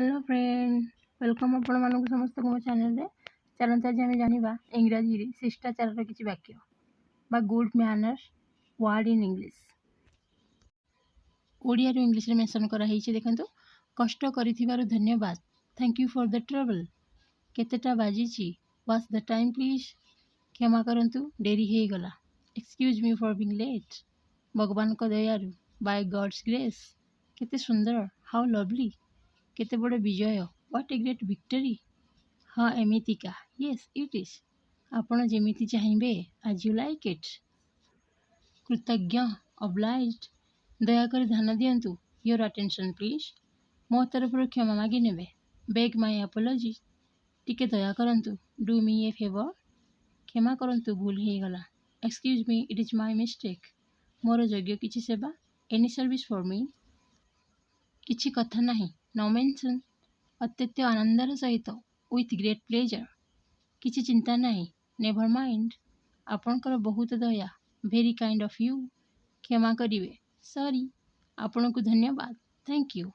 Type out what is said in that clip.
Hello friend welcome आपण मानक समस्त मो चैनल रे चलते आज आम जाना इंग्राजी शिष्टाचार किसी वाक्य बा good manners word in English Odia रो इंग्लिश रे मेंशन करा हिचे देखंतु कष्ट करिथिबारु धन्यवाद thank you for the trouble केतेटा बाजीची व्हाट्स द टाइम प्लीज क्षमा करंतु डेरी हे गला excuse me for being late भगवान को दयारु बाय गॉड्स ग्रेस केते सुंदर हाउ लवली केते बड़ विजय व्हाट ए ग्रेट विक्टरी हाँ एमितिका येस इट इज आपण जेमिति चाहिए आज यू लाइक इट कृतज्ञ ऑब्लाइज्ड दयाकर ध्यान दियंतु योर अटेंशन प्लीज मो तरफ क्षमा मागी नेबे बेग माय अपॉलॉजी टिके दया करंतु डू मी ए फेवर क्षमा करंतु भूल हे गला excuse me it is my mistake मोर योग्य किछि सेवा एनी सर्विस फॉर मी किछि कथा नाही नो मेंशन अत्यंत आनंदर सहित विथ ग्रेट प्लेजर किछि चिंता नहीं नेवर माइंड आपणकर बहुत दया वेरी काइंड ऑफ यू क्षमा करिवे सॉरी आपन को धन्यवाद थैंक यू।